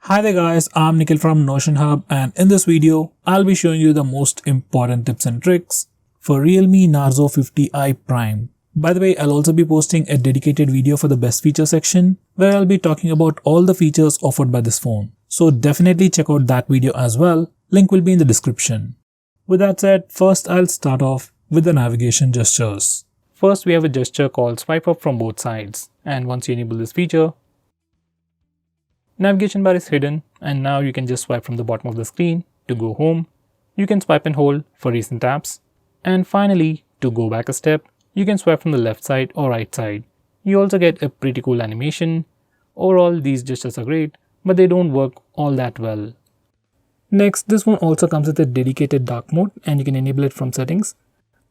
Hi there guys, I'm Nikhil from Notion Hub, and in this video, I'll be showing you the most important tips and tricks for Realme Narzo 50i Prime. By the way, I'll also be posting a dedicated video for the best feature section where I'll be talking about all the features offered by this phone. So definitely check out that video as well, link will be in the description. With that said, first I'll start off with the navigation gestures. First we have a gesture called swipe up from both sides, and once you enable this feature, navigation bar is hidden and now you can just swipe from the bottom of the screen to go home. You can swipe and hold for recent apps. And finally, to go back a step, you can swipe from the left side or right side. You also get a pretty cool animation. Overall, these gestures are great, but they don't work all that well. Next, this one also comes with a dedicated dark mode and you can enable it from settings.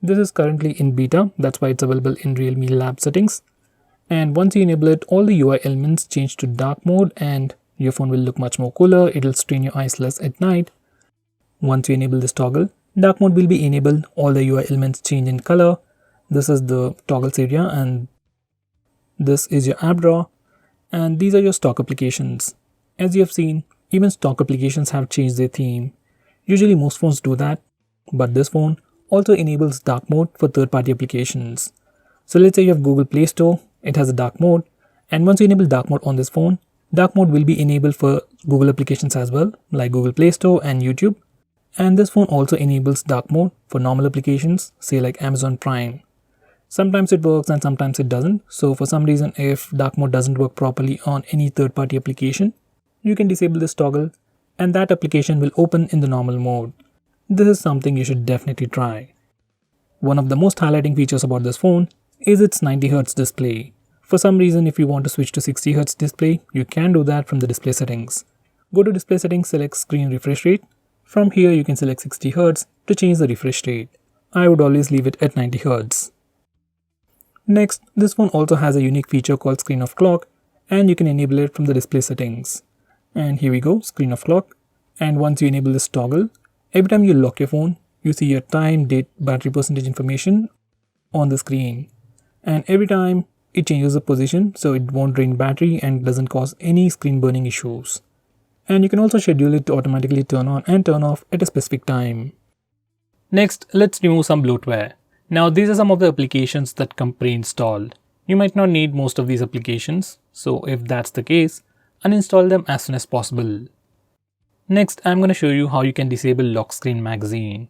This is currently in beta, that's why it's available in Realme Lab settings. And once you enable it, all the UI elements change to dark mode and your phone will look much more cooler. It'll strain your eyes less at night. Once you enable this toggle, dark mode will be enabled. All the UI elements change in color. This is the toggles area and this is your app drawer. And these are your stock applications. As you have seen, even stock applications have changed their theme. Usually most phones do that, but this phone also enables dark mode for third-party applications. So let's say you have Google Play Store. It has a dark mode, and once you enable dark mode on this phone, dark mode will be enabled for Google applications as well, like Google Play Store and YouTube. And this phone also enables dark mode for normal applications, say like Amazon Prime. Sometimes it works and sometimes it doesn't. So for some reason, if dark mode doesn't work properly on any third-party application, you can disable this toggle and that application will open in the normal mode. This is something you should definitely try. One of the most highlighting features about this phone is its 90Hz display. For some reason, if you want to switch to 60Hz display, you can do that from the display settings. Go to display settings, select screen refresh rate. From here, you can select 60Hz to change the refresh rate. I would always leave it at 90Hz. Next, this phone also has a unique feature called screen of clock, and you can enable it from the display settings. And here we go, screen of clock. And once you enable this toggle, every time you lock your phone, you see your time, date, battery percentage information on the screen. And every time it changes the position, so it won't drain battery and doesn't cause any screen burning issues. And you can also schedule it to automatically turn on and turn off at a specific time. Next, let's remove some bloatware. Now these are some of the applications that come pre-installed. You might not need most of these applications, so if that's the case, uninstall them as soon as possible. Next, I'm going to show you how you can disable lock screen magazine.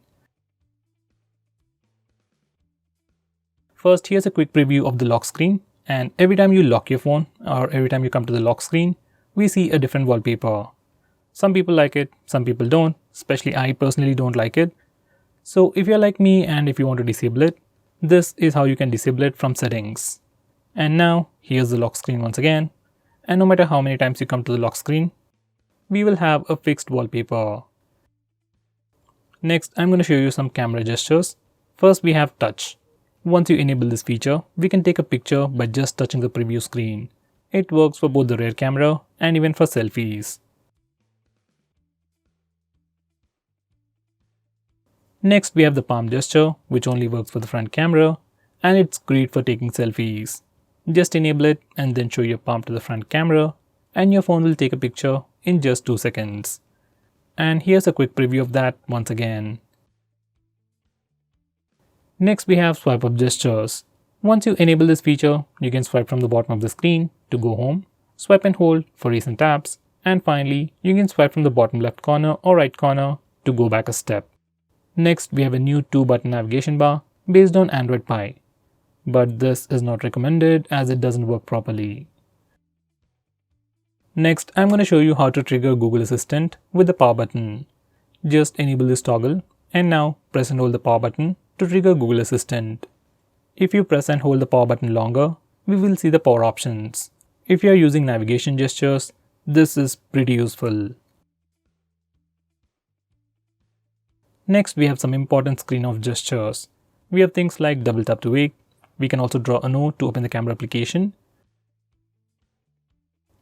First, here's a quick preview of the lock screen, and every time you lock your phone or every time you come to the lock screen, we see a different wallpaper. Some people like it, some people don't, especially I personally don't like it. So if you're like me and if you want to disable it, this is how you can disable it from settings. And now, here's the lock screen once again, and no matter how many times you come to the lock screen, we will have a fixed wallpaper. Next, I'm going to show you some camera gestures. First, we have touch. Once you enable this feature, we can take a picture by just touching the preview screen. It works for both the rear camera and even for selfies. Next, we have the palm gesture, which only works for the front camera, and it's great for taking selfies. Just enable it and then show your palm to the front camera, and your phone will take a picture in just 2 seconds. And here's a quick preview of that once again. Next, we have swipe up gestures. Once you enable this feature, you can swipe from the bottom of the screen to go home, swipe and hold for recent apps, and finally, you can swipe from the bottom left corner or right corner to go back a step. Next, we have a new 2-button navigation bar based on Android Pie. But this is not recommended as it doesn't work properly. Next, I'm going to show you how to trigger Google Assistant with the power button. Just enable this toggle and now press and hold the power button to trigger Google Assistant. If you press and hold the power button longer, we will see the power options. If you are using navigation gestures, this is pretty useful. Next, we have some important screen off gestures. We have things like double tap to wake. We can also draw a note to open the camera application.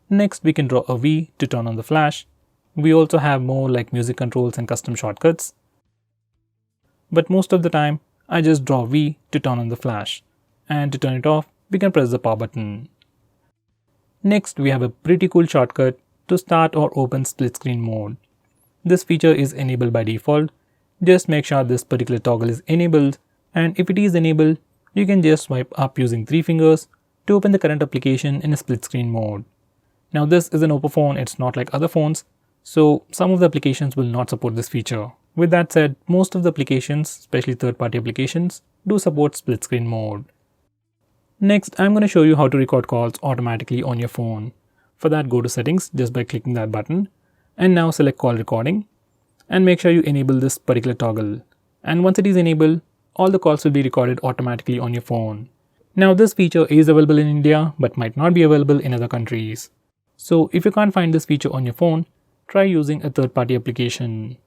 Next, we can draw a V to turn on the flash. We also have more like music controls and custom shortcuts. But most of the time, I just draw V to turn on the flash. And to turn it off, we can press the power button. Next, we have a pretty cool shortcut to start or open split screen mode. This feature is enabled by default. Just make sure this particular toggle is enabled, and if it is enabled, you can just swipe up using 3 fingers to open the current application in a split screen mode. Now this is an Oppo phone, it's not like other phones, so some of the applications will not support this feature. With that said, most of the applications, especially third-party applications, do support split screen mode. Next, I'm going to show you how to record calls automatically on your phone. For that, go to settings just by clicking that button, and now select call recording, and make sure you enable this particular toggle. And once it is enabled, all the calls will be recorded automatically on your phone. Now this feature is available in India, but might not be available in other countries. So if you can't find this feature on your phone, try using a third-party application.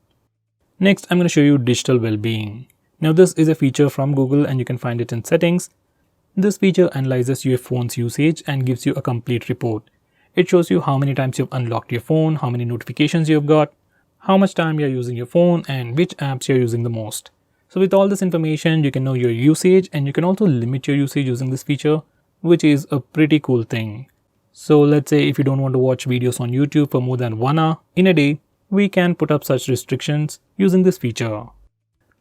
Next, I'm going to show you digital well-being. Now this is a feature from Google and you can find it in settings. This feature analyzes your phone's usage and gives you a complete report. It shows you how many times you've unlocked your phone, how many notifications you've got, how much time you're using your phone, and which apps you're using the most. So with all this information, you can know your usage, and you can also limit your usage using this feature, which is a pretty cool thing. So let's say if you don't want to watch videos on YouTube for more than 1 hour in a day, we can put up such restrictions using this feature.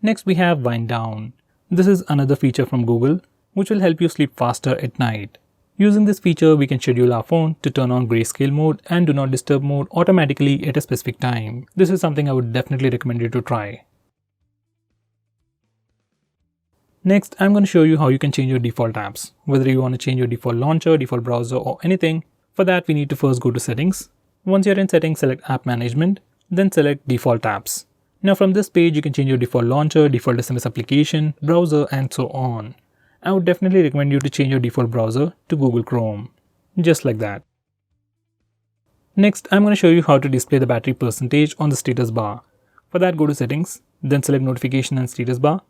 Next we have wind down. This is another feature from Google which will help you sleep faster at night. Using this feature, we can schedule our phone to turn on grayscale mode and do not disturb mode automatically at a specific time. This is something I would definitely recommend you to try. Next, I'm going to show you how you can change your default apps. Whether you want to change your default launcher, default browser or anything, for that we need to first go to settings. Once you're in settings, select app management, then select default apps. Now from this page, you can change your default launcher, default SMS application, browser and so on. I would definitely recommend you to change your default browser to Google Chrome, just like that. Next, I'm going to show you how to display the battery percentage on the status bar. For that, go to settings, then select notification and status bar,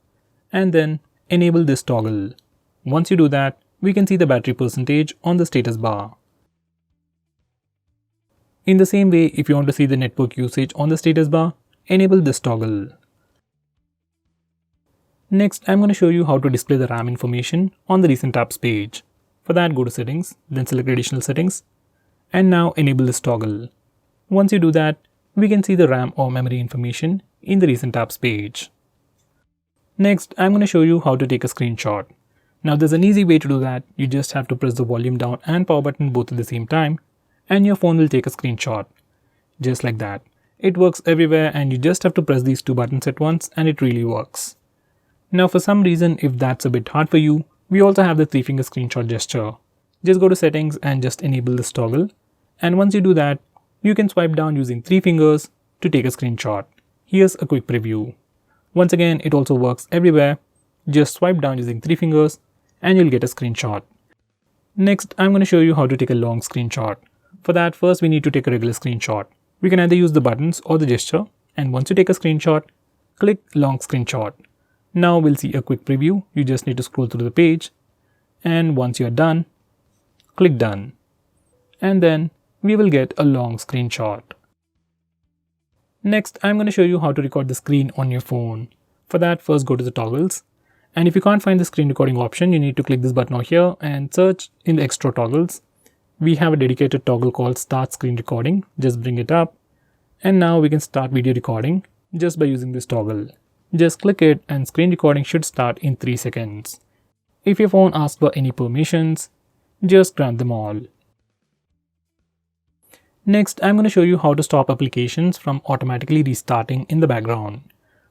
and then enable this toggle. Once you do that, we can see the battery percentage on the status bar. In the same way, if you want to see the network usage on the status bar, enable this toggle. Next, I'm going to show you how to display the RAM information on the recent apps page. For that, go to settings, then select additional settings, and now enable this toggle. Once you do that, we can see the RAM or memory information in the recent apps page. Next, I'm going to show you how to take a screenshot. Now there's an easy way to do that. You just have to press the volume down and power button both at the same time, and your phone will take a screenshot. Just like that. It works everywhere and you just have to press these 2 buttons at once and it really works. Now for some reason, if that's a bit hard for you, we also have the 3-finger screenshot gesture. Just go to settings and just enable this toggle. And once you do that, you can swipe down using 3 fingers to take a screenshot. Here's a quick preview. Once again, it also works everywhere. Just swipe down using 3 fingers and you'll get a screenshot. Next, I'm going to show you how to take a long screenshot. For that, first we need to take a regular screenshot. We can either use the buttons or the gesture. And once you take a screenshot, click long screenshot. Now we'll see a quick preview. You just need to scroll through the page, and once you're done, click done. And then we will get a long screenshot. Next, I'm going to show you how to record the screen on your phone. For that, first go to the toggles. And if you can't find the screen recording option, you need to click this button over here and search in the extra toggles. We have a dedicated toggle called Start Screen Recording. Just bring it up. And now we can start video recording just by using this toggle. Just click it and screen recording should start in 3 seconds. If your phone asks for any permissions, just grant them all. Next, I'm going to show you how to stop applications from automatically restarting in the background.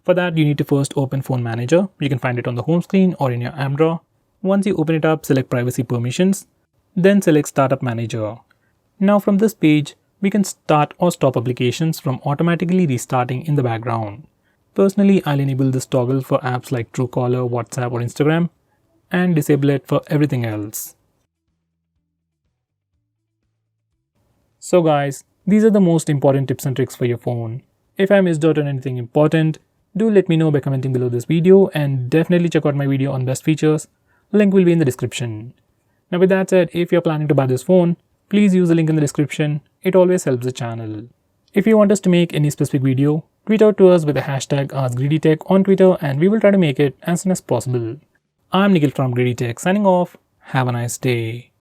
For that, you need to first open Phone Manager. You can find it on the home screen or in your app drawer. Once you open it up, select Privacy Permissions, then select Startup Manager. Now from this page, we can start or stop applications from automatically restarting in the background. Personally, I'll enable this toggle for apps like Truecaller, WhatsApp or Instagram and disable it for everything else. So guys, these are the most important tips and tricks for your phone. If I missed out on anything important, do let me know by commenting below this video and definitely check out my video on best features. Link will be in the description. Now with that said, if you're planning to buy this phone, please use the link in the description. It always helps the channel. If you want us to make any specific video, tweet out to us with the hashtag AskGreedyTech on Twitter and we will try to make it as soon as possible. I'm Nikhil from GreedyTech signing off. Have a nice day.